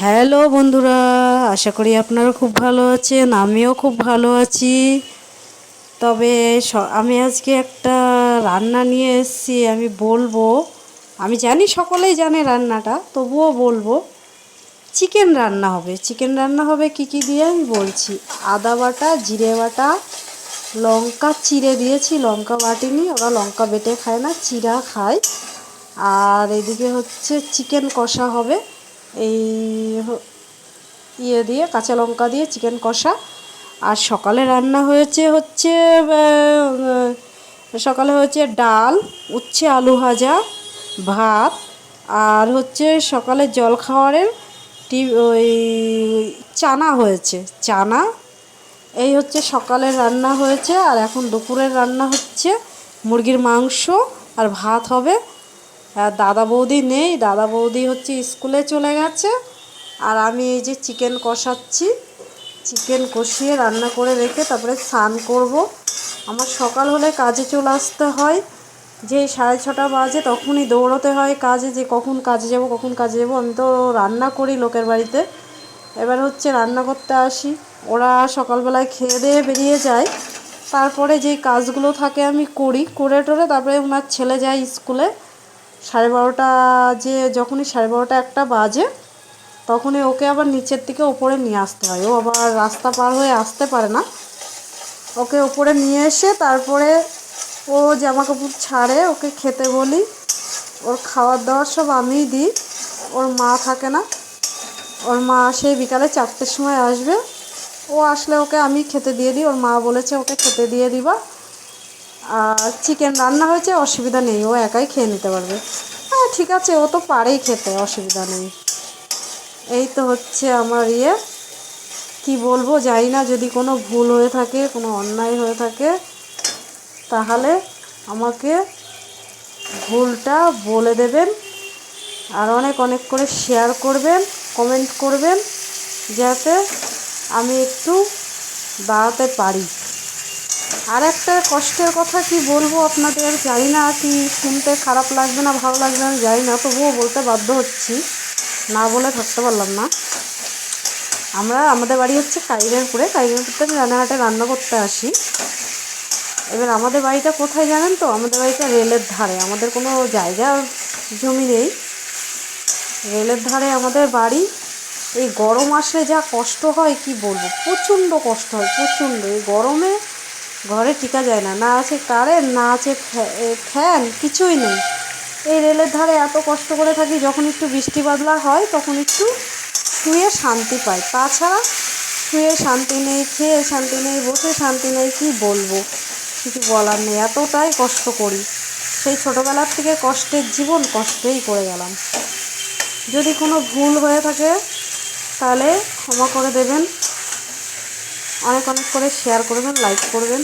Hello বন্ধুরা, আশা করি আপনারা খুব ভালো আছেন। আমিও খুব ভালো আছি। তবে আমি আজকে একটা রান্না নিয়ে এসেছি, আমি বলবো। আমি জানি সকলেই জানে রান্নাটা, তবুও বলবো। চিকেন রান্না হবে। চিকেন রান্না হবে কী কী দিয়ে আমি বলছি। আদা বাটা, জিরে বাটা, লঙ্কা চিড়ে দিয়েছি, লঙ্কা বাটিনি, ওরা লঙ্কা বেটে খায় না, চিড়া খায়। আর এদিকে হচ্ছে চিকেন কষা হবে। এই দিয়ে কাঁচা লঙ্কা দিয়ে চিকেন কষা। আর সকালে রান্না সকালে হয়েছে ডাল, উচ্ছে আলু ভাজা, ভাত। আর হচ্ছে সকালে জলখাবারের ওই চানা হয়েছে, চানা। এই হচ্ছে সকালের রান্না হয়েছে। আর এখন দুপুরের রান্না হচ্ছে মুরগির মাংস আর ভাত হবে। আর দাদা বৌদি নেই, দাদা বৌদি হচ্ছে স্কুলে চলে গেছে। আর আমি এই যে চিকেন কষাচ্ছি, চিকেন কষিয়ে রান্না করে রেখে তারপরে স্নান করব। আমার সকাল হলে কাজে চলে আসতে হয়, যে 6:30 বাজে, তখনই দৌড়তে হয় কাজে, যে কখন কাজে যাব কখন কাজে যাব। আমি তো রান্না করি লোকের বাড়িতে, এবার হচ্ছে রান্না করতে আসি। ওরা সকালবেলায় খেয়ে দিয়ে বেরিয়ে যায়, তারপরে যেই কাজগুলো থাকে আমি করি, করে টোরে তারপরে ওনার ছেলে যায় স্কুলে। 12:30, যখনই 12:30 একটা বাজে, তখনই ওকে আবার নিচের থেকে ওপরে নিয়ে আসতে হয়। ও আবার রাস্তা পার হয়ে আসতে পারে না। ওকে ওপরে নিয়ে এসে তারপরে ও জামা কাপড় ছাড়ে, ওকে খেতে বলি। ওর খাবার দাবার সব আমিই দিই, ওর মা থাকে না। ওর মা সেই বিকালে 4টের সময় আসবে। ও আসলে ওকে আমি খেতে দিয়ে দিই, ওর মা বলেছে ওকে খেতে দিয়ে দিবা। আর চিকেন রান্না হয়েছে, অসুবিধা নেই, ও একাই খেয়ে নিতে পারবে। হ্যাঁ ঠিক আছে, ও তো পারেই খেতে, অসুবিধা নেই। এই তো হচ্ছে আমার কি বলবো জানি না, যদি কোনো ভুল হয়ে থাকে, কোনো অন্যায় হয়ে থাকে, তাহলে আমাকে ভুলটা বলে দেবেন। আর অনেক অনেক করে শেয়ার করবেন, কমেন্ট করবেন, যাতে আমি একটু দাঁড়াতে পারি। আর একটা কষ্টের কথা কি বলবো আপনাদের, জানি না কি শুনতে খারাপ লাগবে না ভালো লাগবে আমি জানি না, তবুও বলতে বাধ্য হচ্ছি, না বলে থাকতে পারলাম না। আমাদের বাড়ি হচ্ছে কাইরানপুরে আমি রানাঘাটে রান্না করতে আসি। এবার আমাদের বাড়িটা কোথায় জানেন তো? আমাদের বাড়িটা রেলের ধারে, আমাদের কোনো জায়গা জমি নেই, রেলের ধারে আমাদের বাড়ি। এই গরম আসলে যা কষ্ট হয় কি বলবো, প্রচণ্ড কষ্ট হয়, প্রচণ্ড। এই গরমে ঘরে টিকা যায় না, না আছে কারেন্ট, না আছে ফ্যান, কিছুই নেই। এই রেলের ধারে এত কষ্ট করে থাকি, যখন একটু বৃষ্টি বাদলা হয় তখন একটু শুয়ে শান্তি পাই, তাছাড়া শুয়ে শান্তি নেই, খেয়ে শান্তি নেই, বসে শান্তি নেই, কি বলবো, কিছু বলার নেই, এতটাই কষ্ট করি। সেই ছোটোবেলার থেকে কষ্টের জীবন, কষ্টেই করে গেলাম। যদি কোনো ভুল হয়ে থাকে তাহলে ক্ষমা করে দেবেন, অনেক অনেক করে শেয়ার করবেন, লাইক করবেন।